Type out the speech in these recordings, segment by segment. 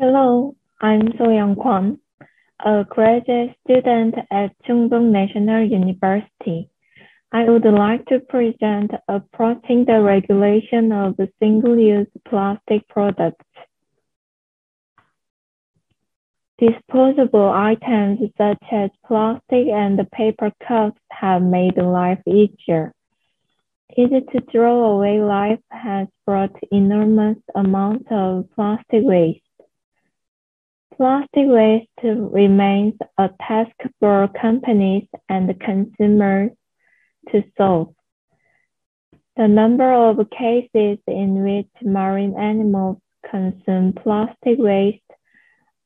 Hello, I'm So-Young Kwon, a graduate student at Chungbuk National University. I would like to present approaching the regulation of single-use plastic products. Disposable items such as plastic and paper cups have made life easier. Easy to throw away life has brought enormous amounts of plastic waste. Plastic waste remains a task for companies and consumers to solve. The number of cases in which marine animals consume plastic waste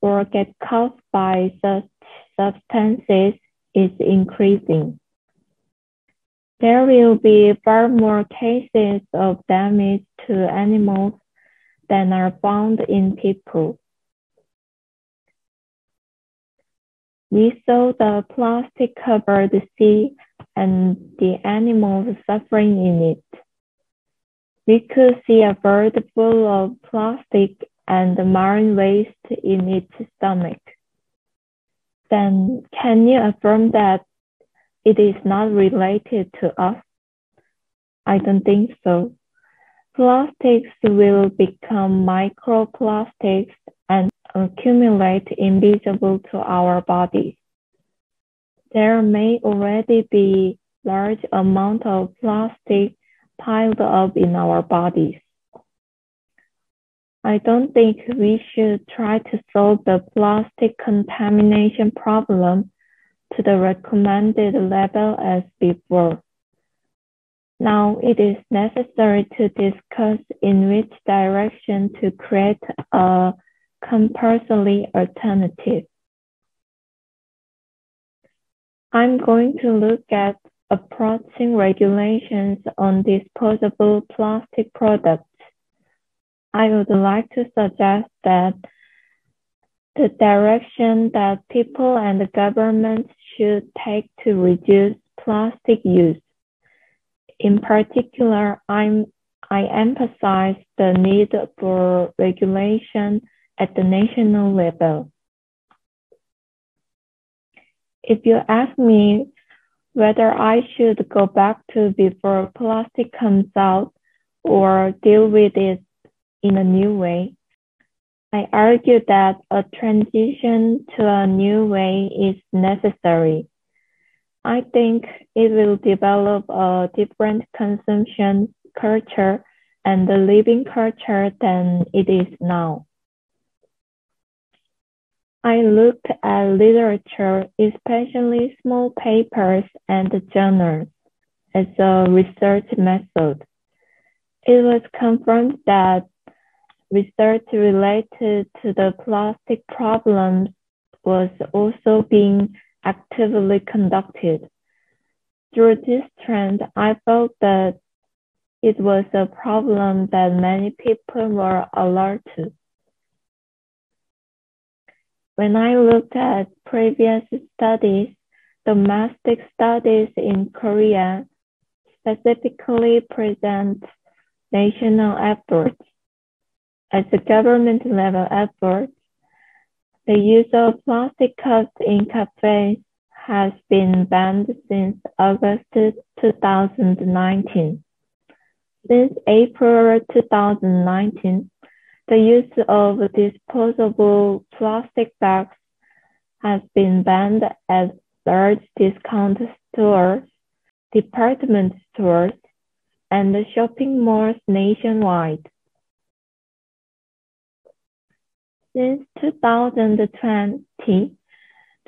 or get caught by such substances is increasing. There will be far more cases of damage to animals than are found in people. We saw the plastic-covered sea and the animals suffering in it. We could see a bird full of plastic and marine waste in its stomach. Then can you affirm that it is not related to us? I don't think so. Plastics will become microplastics and accumulate invisible to our bodies. There may already be large amount of plastic piled up in our bodies. I don't think we should try to solve the plastic contamination problem to the recommended level as before. Now it is necessary to discuss in which direction to create a compulsory alternative. I'm going to look at approaching regulations on disposable plastic products. I would like to suggest that the direction that people and the government should take to reduce plastic use. In particular, I emphasize the need for regulation at the national level. If you ask me whether I should go back to before plastic comes out or deal with it in a new way, I argue that a transition to a new way is necessary. I think it will develop a different consumption culture and the living culture than it is now. I looked at literature, especially small papers and journals, as a research method. It was confirmed that research related to the plastic problems was also being actively conducted. Through this trend, I felt that it was a problem that many people were alert to. When I looked at previous studies, domestic studies in Korea specifically present national efforts. As a government level effort, the use of plastic cups in cafes has been banned since August 2019. Since April 2019, the use of disposable plastic bags has been banned at large discount stores, department stores, and shopping malls nationwide. Since 2020,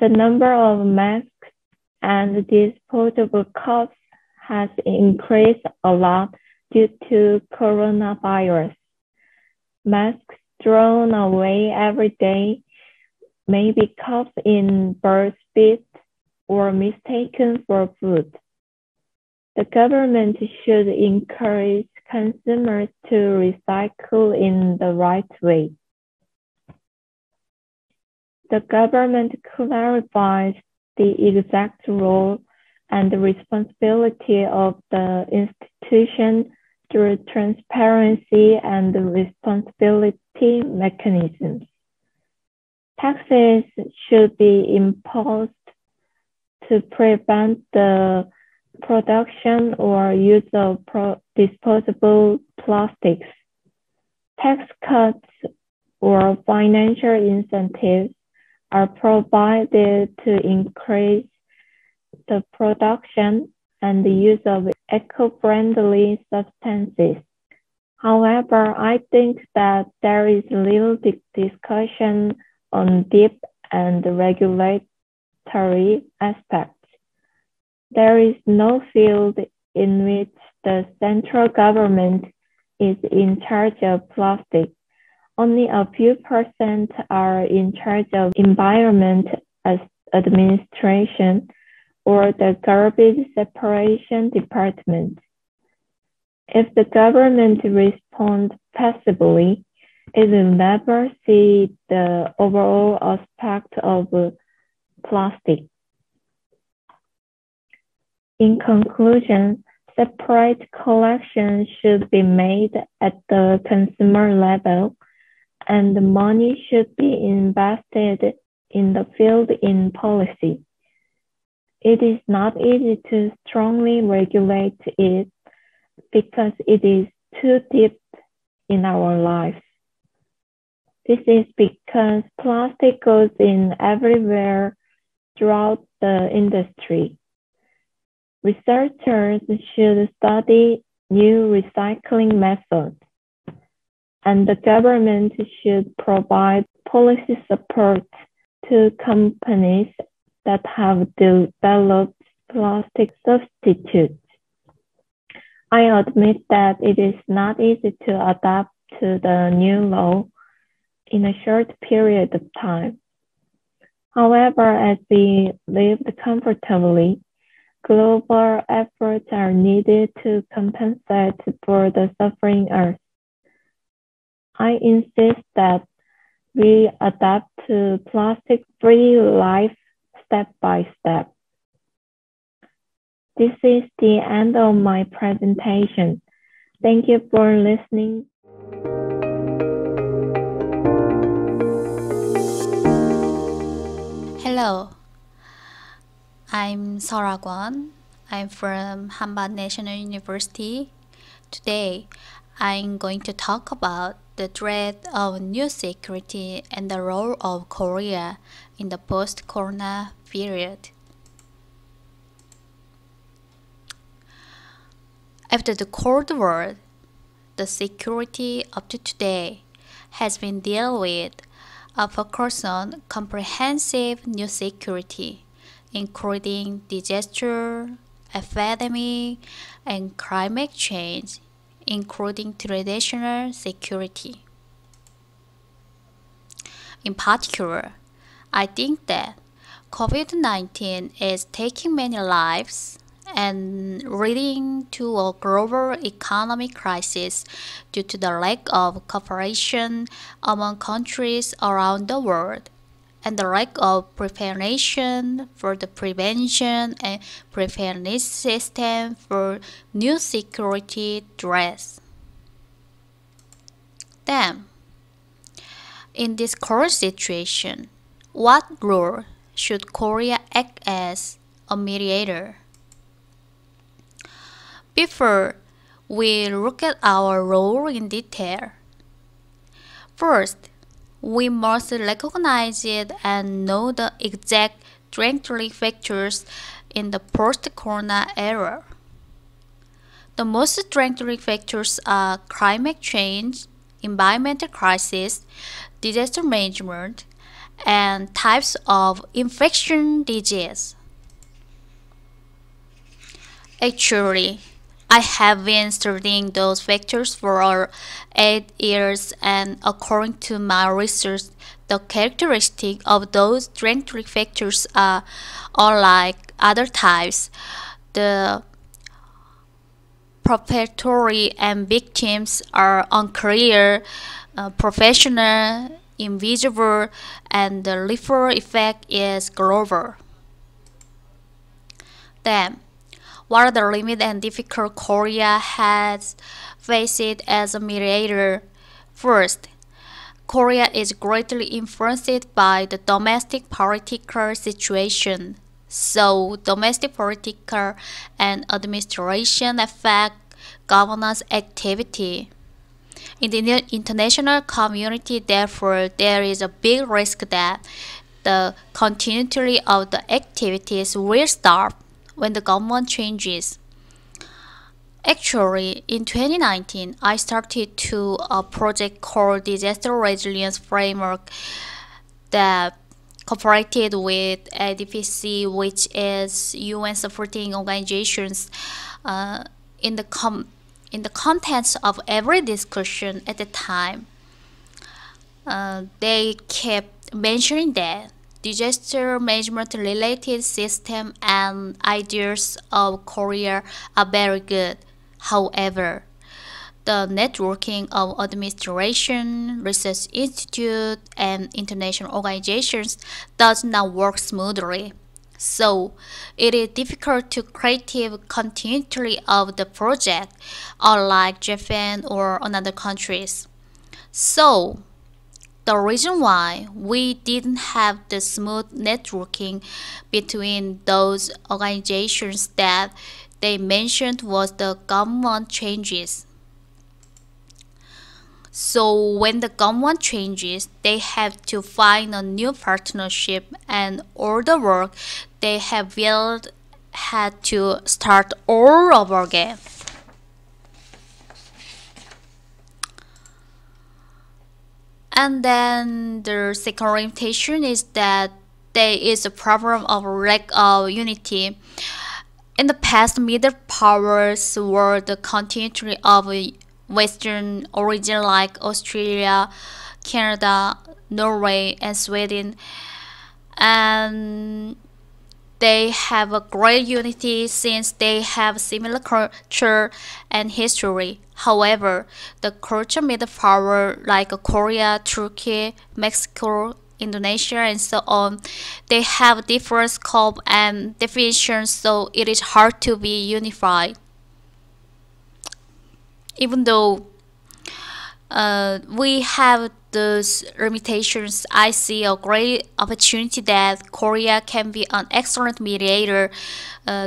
the number of masks and disposable cups has increased a lot due to coronavirus. Masks thrown away every day may be caught in bird spit or mistaken for food. The government should encourage consumers to recycle in the right way. The government clarifies the exact role and the responsibility of the institution through transparency and responsibility mechanisms. Taxes should be imposed to prevent the production or use of disposable plastics. Tax cuts or financial incentives are provided to increase the production and the use of eco-friendly substances. However, I think that there is little discussion on deep and regulatory aspects. There is no field in which the central government is in charge of plastic. Only a few percent are in charge of environment as administration or the garbage separation department. If the government responds passively, it will never see the overall aspect of plastic. In conclusion, separate collection should be made at the consumer level, and the money should be invested in the field in policy. It is not easy to strongly regulate it because it is too deep in our lives. This is because plastic goes in everywhere throughout the industry. Researchers should study new recycling methods, and the government should provide policy support to companies that have developed plastic substitutes. I admit that it is not easy to adapt to the new law in a short period of time. However, as we live comfortably, global efforts are needed to compensate for the suffering earth. I insist that we adapt to plastic-free life step by step. This is the end of my presentation. Thank you for listening. Hello, I'm Sora Kwon. I'm from Hanbad National University. Today, I'm going to talk about the threat of new security and the role of Korea in the post-corona period. After the Cold War, the security up to today has been dealt with a focus on comprehensive new security, including disaster, epidemic, and climate change, including traditional security. In particular, I think that COVID-19 is taking many lives and leading to a global economic crisis due to the lack of cooperation among countries around the world and the lack of preparation for the prevention and preparedness system for new security threats. Then, in this current situation, what role should Korea act as a mediator? Before we look at our role in detail, first, we must recognize it and know the exact strengthening factors in the post-corona era. The most strengthening factors are climate change, environmental crisis, disaster management, and types of infection disease. Actually, I have been studying those factors for 8 years, and according to my research, the characteristics of those strengthening factors are unlike other types. The perpetrator and victims are unclear, professional, invisible, and the ripple effect is global. Then, what are the limits and difficulties Korea has faced as a mediator? First, Korea is greatly influenced by the domestic political situation. So, domestic political and administration affect governance activity. In the international community, therefore, there is a big risk that the continuity of the activities will stop when the government changes. Actually, in 2019, I started to a project called Disaster Resilience Framework that cooperated with ADPC, which is UN supporting organizations, uh, in the in the contents of every discussion at the time. They kept mentioning that disaster management related system and ideas of Korea are very good. However, the networking of administration, research institute, and international organizations does not work smoothly. So, it is difficult to create continuity of the project, unlike Japan or other countries. So, the reason why we didn't have the smooth networking between those organizations that they mentioned was the government changes. So when the government changes, they have to find a new partnership and all the work they have built had to start all over again. And then the second limitation is that there is a problem of lack of unity. In the past, middle powers were the continuity of Western origin like Australia, Canada, Norway, and Sweden, and they have a great unity since they have similar culture and history. However, the culture middle power like Korea, Turkey, Mexico, Indonesia, and so on, they have different scope and definitions, so it is hard to be unified. Even though we have those limitations, I see a great opportunity that Korea can be an excellent mediator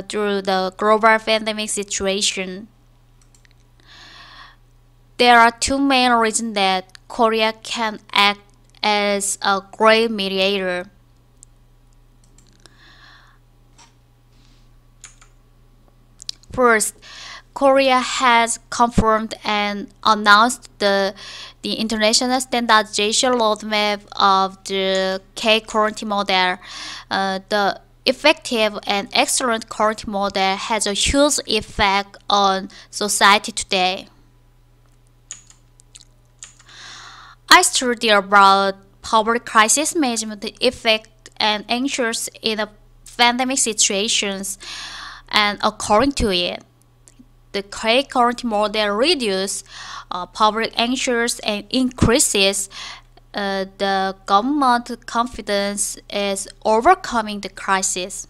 through the global pandemic situation. There are two main reasons that Korea can act as a great mediator. First, Korea has confirmed and announced the international standardization roadmap of the K-quarantine model. The effective and excellent quarantine model has a huge effect on society today. I studied about public crisis management effect and anxious in a pandemic situations, and according to it, the K-quarantine model reduces public anxious and increases the government confidence is overcoming the crisis.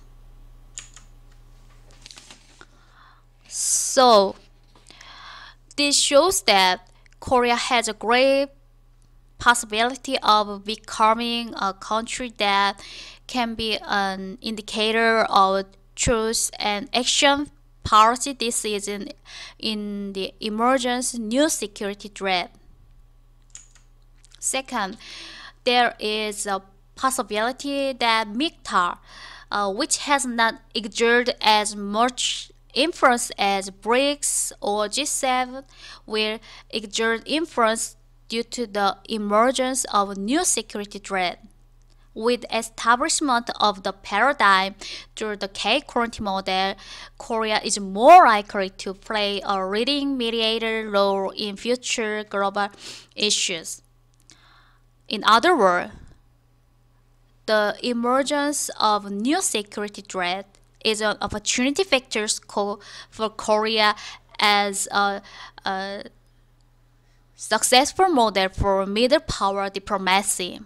So this shows that Korea has a great possibility of becoming a country that can be an indicator of truth and action policy decision in the emergence new security threat. Second, there is a possibility that MIGTA, which has not exerted as much influence as BRICS or G7, will exert influence due to the emergence of new security threat. With establishment of the paradigm through the K-quarantine model, Korea is more likely to play a leading mediator role in future global issues. In other words, the emergence of new security threat is an opportunity factor for Korea as a successful model for middle power diplomacy.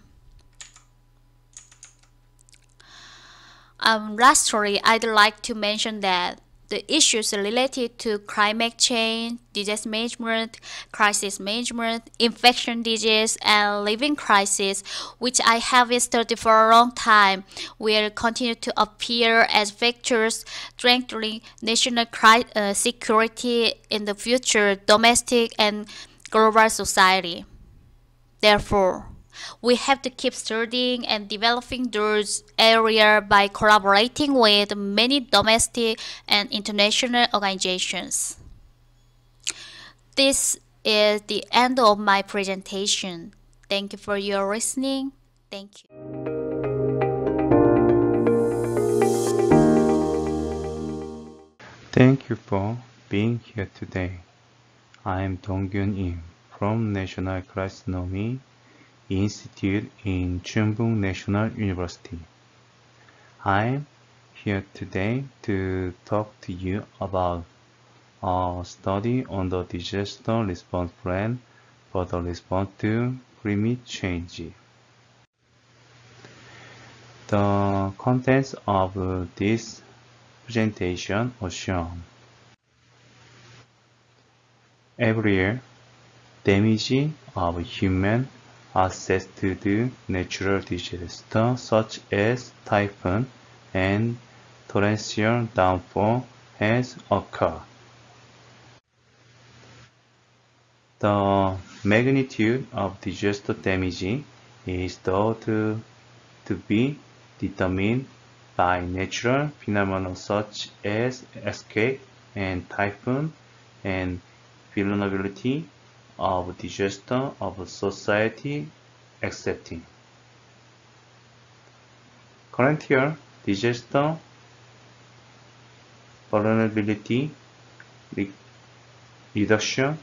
Lastly, I'd like to mention that the issues related to climate change, disaster management, crisis management, infection disease, and living crisis, which I have studied for a long time, will continue to appear as factors strengthening national security in the future, domestic and global society. Therefore, we have to keep studying and developing those areas by collaborating with many domestic and international organizations. This is the end of my presentation. Thank you for your listening. Thank you. Thank you for being here today. I'm Donggyun Im from National Crisis Institute in Chunbung National University. I'm here today to talk to you about a study on the disaster response plan for the response to climate change. The contents of this presentation are shown. Every year, damage of human access to the natural disasters such as typhoon and torrential downpour has occurred. The magnitude of disaster damage is thought to be determined by natural phenomena such as earthquake and typhoon and vulnerability of disaster of society accepting. Current year disaster vulnerability reduction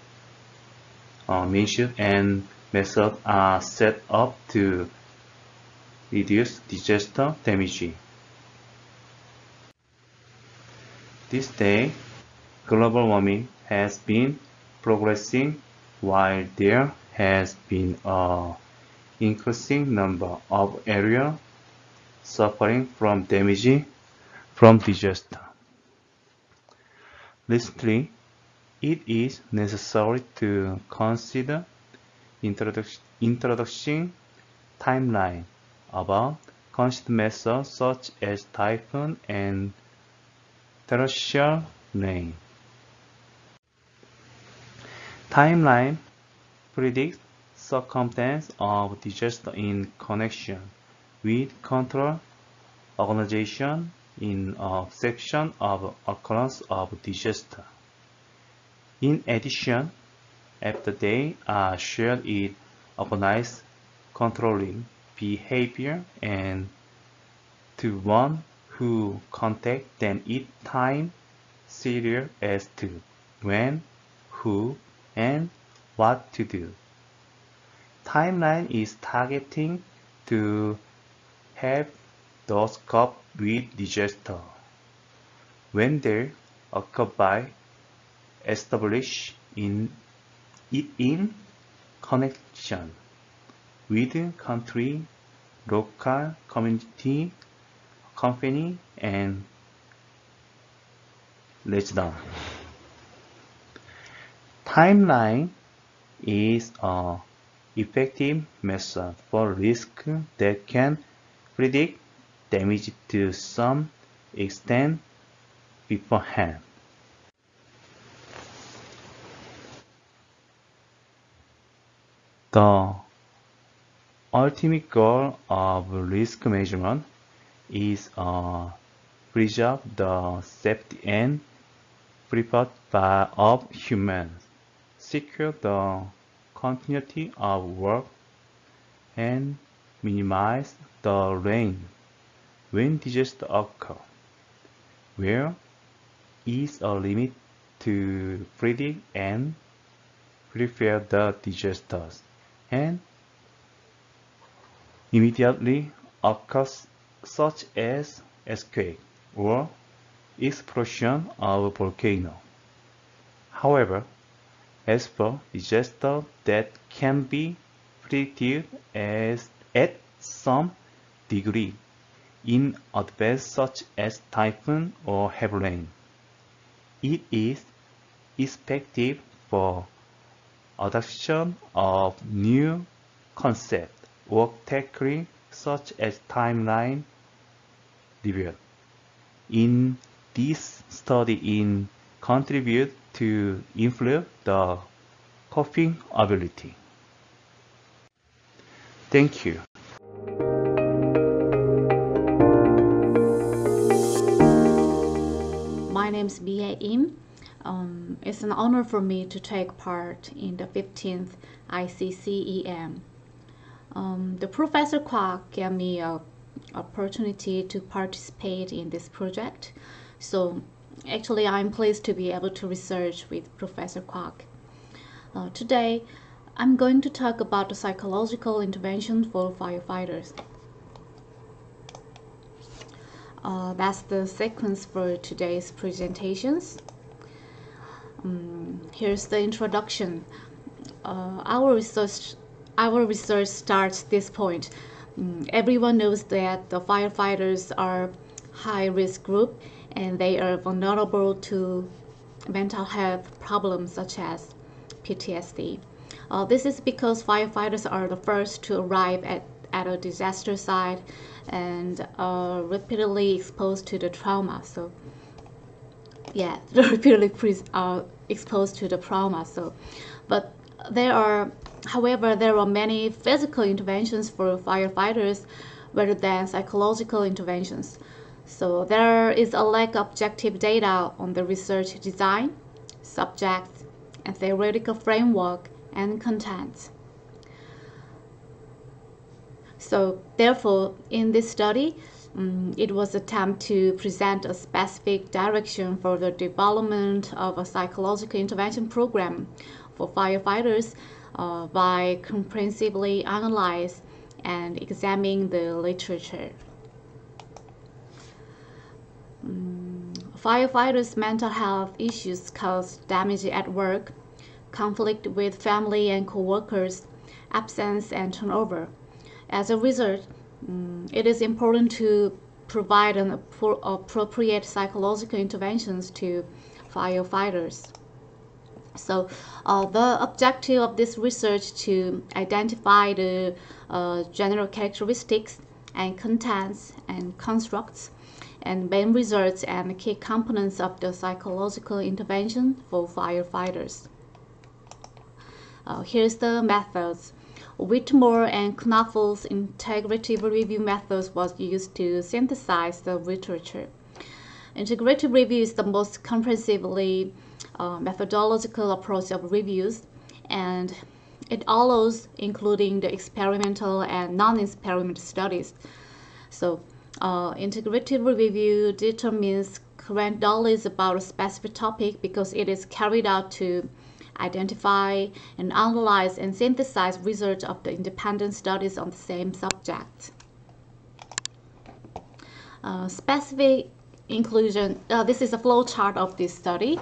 measures and methods are set up to reduce disaster damage. This day, global warming has been progressing while there has been an increasing number of areas suffering from damage from disaster. Recently, it is necessary to consider introducing timeline about considered methods such as typhoon and torrential rain. Timeline predicts circumstances of disaster in connection with control organization in a section of occurrence of disaster. In addition, after they are shared, it organizes controlling behavior and to one who contact them each time serious as to when, who, and what to do. Timeline is targeting to help those cope with disaster when they occur by establish it in connection with country, local community, company, and resident. Timeline is an effective method for risk that can predict damage to some extent beforehand. The ultimate goal of risk measurement is preserve the safety and prepared of humans, secure the continuity of work, and minimize the rain when disaster occur. Where is a limit to predict and prepare the disasters, and immediately occurs such as earthquake or explosion of volcano. However, as for disaster that can be predicted at some degree in advance such as typhoon or heavy rain, It is effective for adoption of new concepts, work techniques such as timeline review. In this study, it contribute to improve the coping ability. Thank you. My name is VII. It's an honor for me to take part in the 15th ICCEM. The Professor Kwok gave me an opportunity to participate in this project. So actually I'm pleased to be able to research with Professor Kwok. Today I'm going to talk about the psychological intervention for firefighters. That's the sequence for today's presentations. Here's the introduction. Our research starts this point. Everyone knows that the firefighters are high-risk group and they are vulnerable to mental health problems such as PTSD. This is because firefighters are the first to arrive at a disaster site and are repeatedly exposed to the trauma. So yeah, repeatedly exposed to the trauma. So, but however, there are many physical interventions for firefighters rather than psychological interventions. So there is a lack of objective data on the research design, subjects, and theoretical framework and content. So therefore, in this study, it was attempt to present a specific direction for the development of a psychological intervention program for firefighters by comprehensively analyze and examining the literature. Firefighters' mental health issues cause damage at work, conflict with family and co-workers, absence and turnover. As a result, it is important to provide an appropriate psychological interventions to firefighters. So the objective of this research to identify the general characteristics and contents and constructs and main results and key components of the psychological intervention for firefighters. Here's the methods. Whitmore and Knopfler's integrative review methods was used to synthesize the literature. Integrative review is the most comprehensively methodological approach of reviews, and it allows including the experimental and non-experimental studies. So integrative review determines current knowledge about a specific topic because it is carried out to identify and analyze and synthesize results of the independent studies on the same subject. Specific inclusion, this is a flow chart of this study.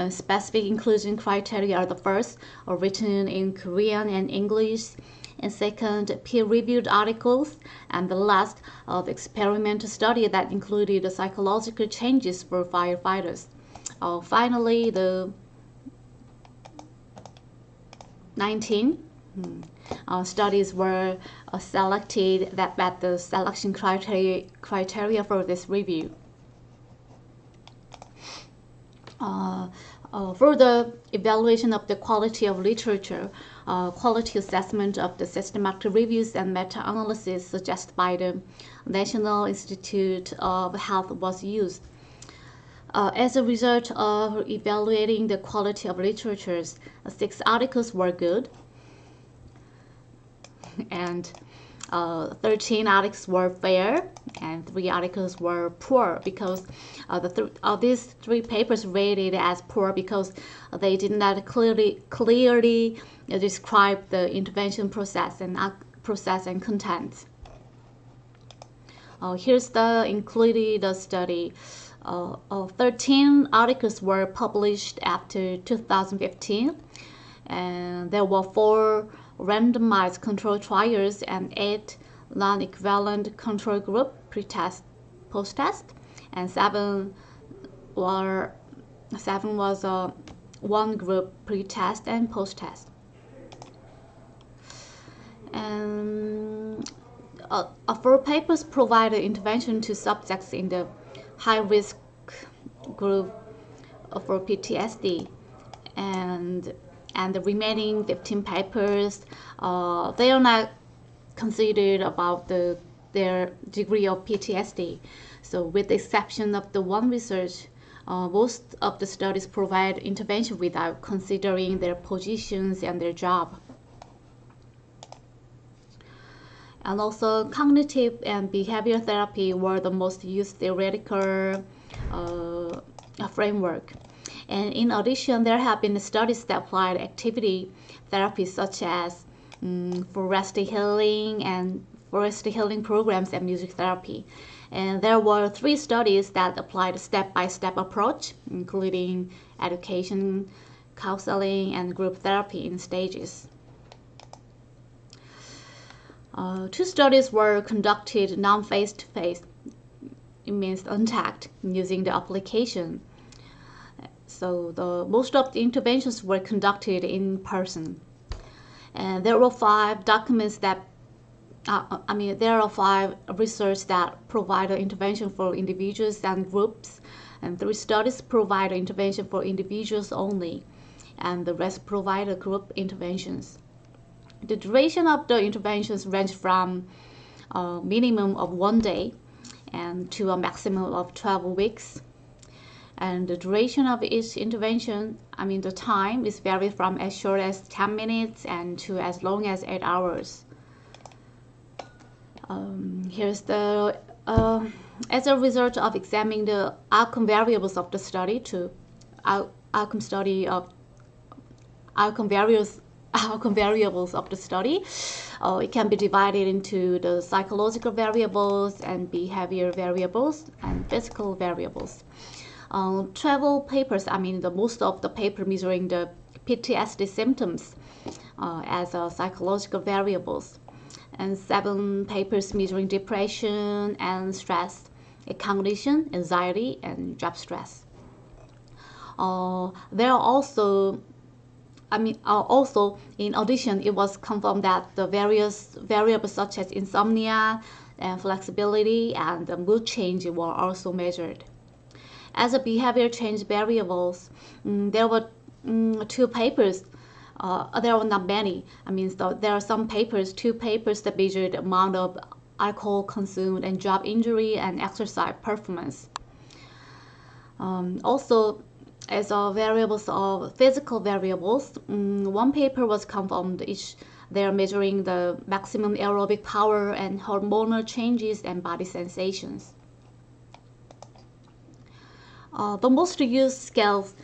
Specific inclusion criteria are the first, are written in Korean and English, and second, peer-reviewed articles, and the last, the experimental study that included the psychological changes for firefighters. Finally, the 19 studies were selected that met the selection criteria for this review. For the evaluation of the quality of literature, quality assessment of the systematic reviews and meta-analysis suggested by the National Institute of Health was used. As a result of evaluating the quality of literatures, 6 articles were good, and 13 articles were fair, and 3 articles were poor because these 3 papers rated as poor because they did not clearly describe the intervention process and content. Here's the included study. 13 articles were published after 2015, and there were 4 randomized control trials and 8 non-equivalent control group pre-test, post-test, and 7 were VII was one group pre-test and post-test. And 4 papers provided intervention to subjects in the high-risk group for PTSD, and the remaining 15 papers, they are not considered about their degree of PTSD. So with the exception of the one research, most of the studies provide intervention without considering their positions and their job. And also cognitive and behavior therapy were the most used theoretical framework. And in addition, there have been studies that applied activity therapy such as forest healing programs and music therapy. And there were 3 studies that applied step-by-step approach, including education, counseling, and group therapy in stages. 2 studies were conducted non-face-to-face, it means untagged, using the application. So most of the interventions were conducted in person. And there were 5 documents that, there are 5 research that provide intervention for individuals and groups, and 3 studies provide intervention for individuals only, and the rest provide group interventions. The duration of the interventions ranged from a minimum of 1 day and to a maximum of 12 weeks. And the duration of each intervention, the time is varied from as short as 10 minutes and to as long as 8 hours. Here's the, as a result of examining the outcome variables of the study outcome variables of the study, it can be divided into the psychological variables and behavior variables and physical variables. 12 papers, most of the paper measuring the PTSD symptoms as psychological variables, and 7 papers measuring depression and stress, cognition, anxiety, and job stress. There are also in addition, it was confirmed that the various variables such as insomnia and flexibility and mood change were also measured. As a behavior change variables, there were 2 papers. There were not many. There are some papers, 2 papers that measured the amount of alcohol consumed and job injury and exercise performance. Also, as variables of physical variables, 1 paper was confirmed. They are measuring the maximum aerobic power and hormonal changes and body sensations. The most used scales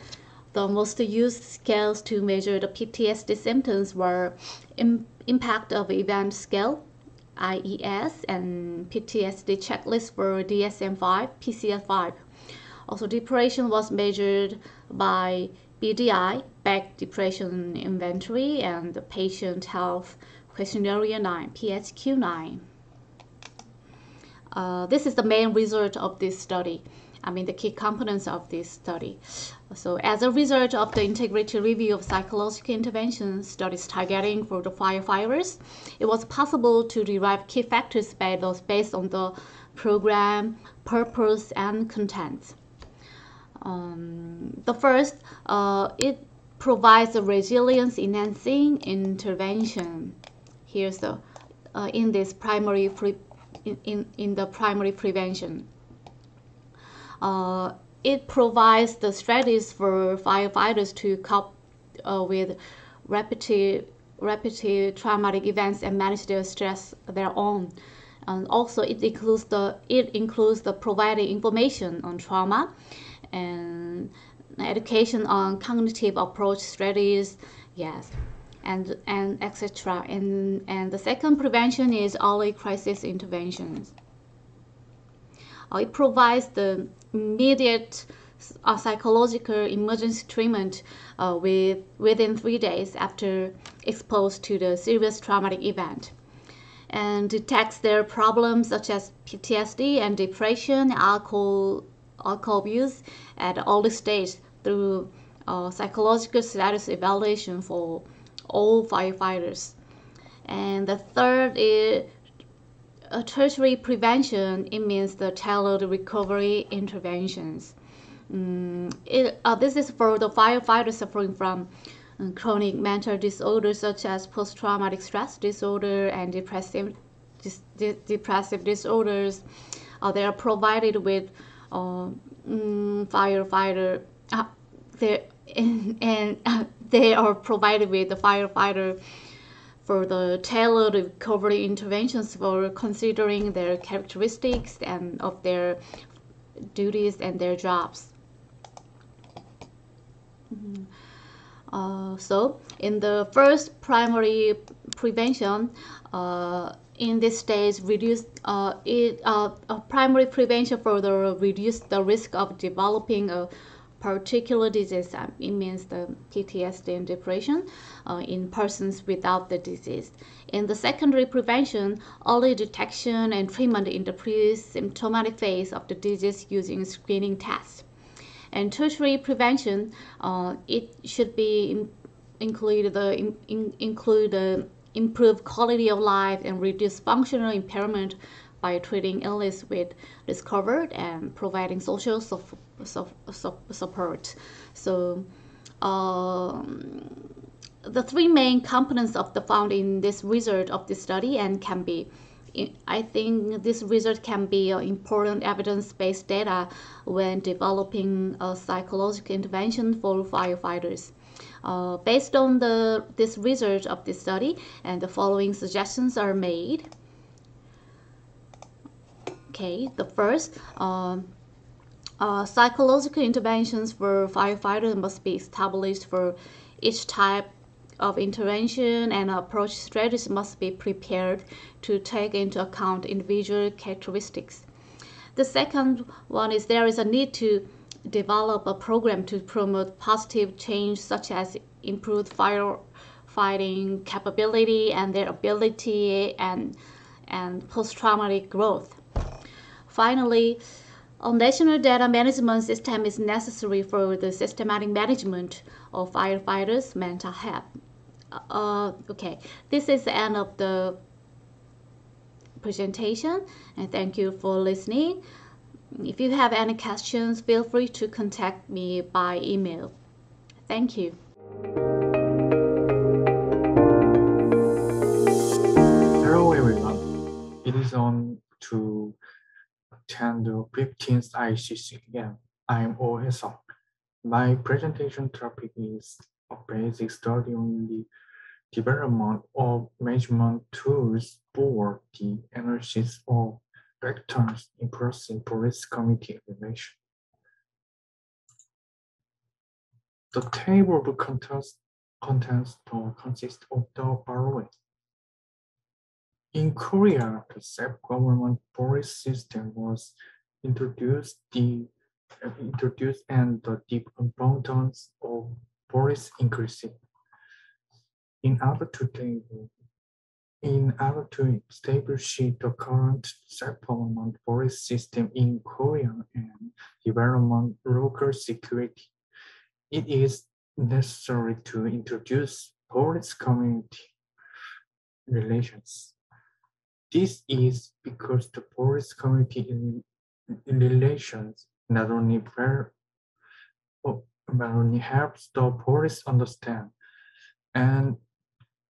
to measure the PTSD symptoms were Impact of Event Scale, IES, and PTSD Checklist for DSM-5, PCS-5. Also, depression was measured by BDI, Back Depression Inventory, and the Patient Health Questionnaire 9, PHQ-9. This is the main result of this study. The key components of this study. So as a result of the integrated review of psychological intervention studies targeting for the firefighters, it was possible to derive key factors based on the program, purpose, and content. The first, it provides a resilience-enhancing intervention. Here's the in the primary prevention. It provides the strategies for firefighters to cope with repeated traumatic events and manage their stress their own. And also, it includes the providing information on trauma and education on cognitive approach strategies, yes, and etc. And the second prevention is early crisis interventions. It provides the immediate psychological emergency treatment within 3 days after exposed to the serious traumatic event, and detects their problems such as PTSD and depression, alcohol abuse at early stage through psychological status evaluation for all firefighters. And the third is tertiary prevention. It means the tailored recovery interventions. This is for the firefighters suffering from chronic mental disorders such as post-traumatic stress disorder and depressive disorders. They are provided with firefighter. They and they are provided with the firefighter for the tailored recovery interventions for considering their characteristics and of their duties and their jobs. So in the first primary prevention, in this stage, primary prevention further reduce the risk of developing a particular disease. It means the PTSD and depression in persons without the disease. In the secondary prevention, early detection and treatment in the pre-symptomatic phase of the disease using screening tests. And tertiary prevention, it should be include the improved quality of life and reduce functional impairment by treating illness with discovered and providing social support. So the three main components of the found in this result of this study and can be I think this result can be important evidence-based data when developing a psychological intervention for firefighters. Based on this result of this study, and the following suggestions are made. Okay, the first, psychological interventions for firefighters must be established for each type of intervention, and approach strategies must be prepared to take into account individual characteristics. The second one is there is a need to develop a program to promote positive change, such as improved firefighting capability and their ability and post-traumatic growth. Finally, a national data management system is necessary for the systematic management of firefighters' mental health. Okay, this is the end of the presentation, and thank you for listening. If you have any questions, feel free to contact me by email. Thank you. Hello everyone, it is on to attend the 15th ICCM. I'm OSO. My presentation topic is a basic study on the development of measurement tools for the analysis of factors influencing police committee evaluation. The table of contents consists of the following. In Korea, the self-government police system was introduced and the deep abundance of police increasing. In order to establish the current self-government police system in Korea and development local security, it is necessary to introduce police community relations. This is because the police community relations not only helps the police understand and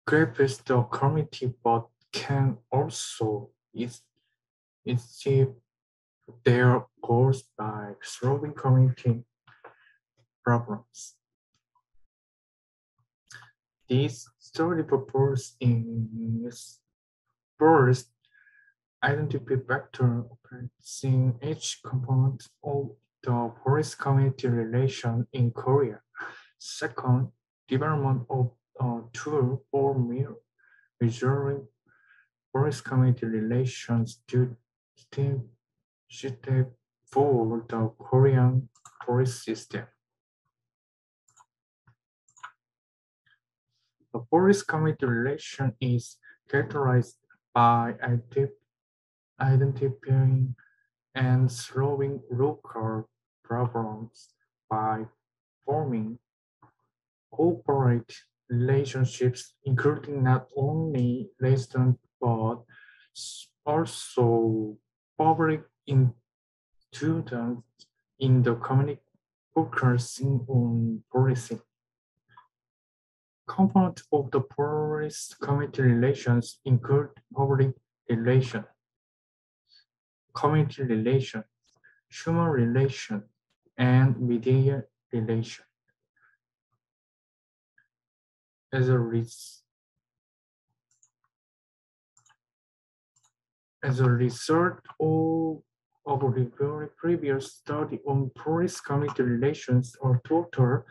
grasp the community, but can also achieve their goals by solving community problems. This study purpose is first, identify factors affecting each component of the police community relation in Korea. Second, development of a tool for measuring police community relations to step for the Korean police system. The police community relation is characterized by identifying and solving local problems by forming corporate relationships, including not only residents but also public institutions in the community focusing on policing. Components of the police community relations include public relations, community relations, human relations, and media relations. As a, as a result of a previous study on police community relations, a total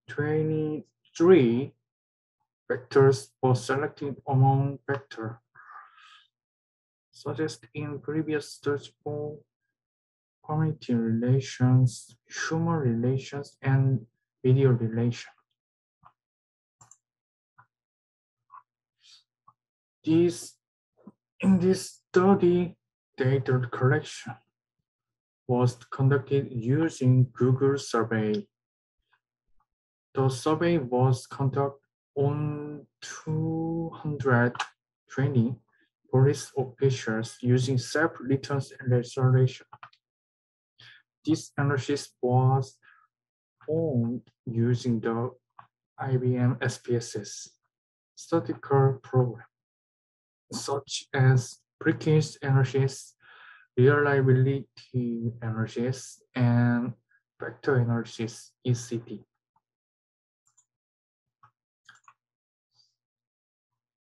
23 vectors were selected among vectors suggested in previous studies for community relations, human relations, and video relations. In this study, data collection was conducted using Google survey. The survey was conducted on 220 police officials using self-written registration. This analysis was performed using the IBM SPSS statistical program, such as package analysis, reliability analysis, and vector analysis (ECT).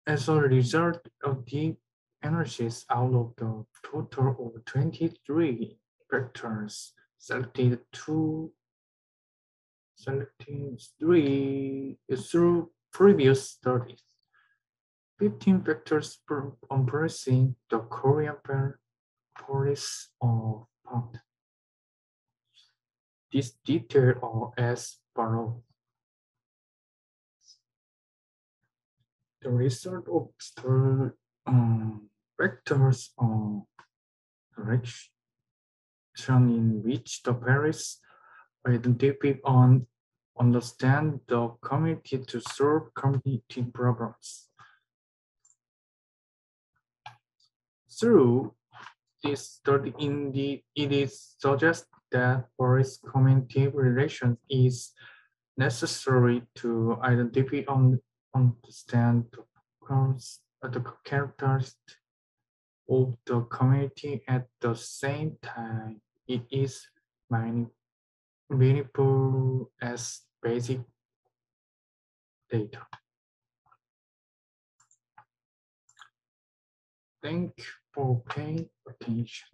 As a result of the analysis, out of the total of 23 vectors selected three through previous studies, 15 vectors embracing the Korean police of found. These details are as follows. The result of the vectors are direction in which the police identify and understand the community to solve community problems. Through this study, it is suggested that police community relations is necessary to identify and understand the characteristics of the community. At the same time, it is meaningful as basic data. Thank you for paying attention.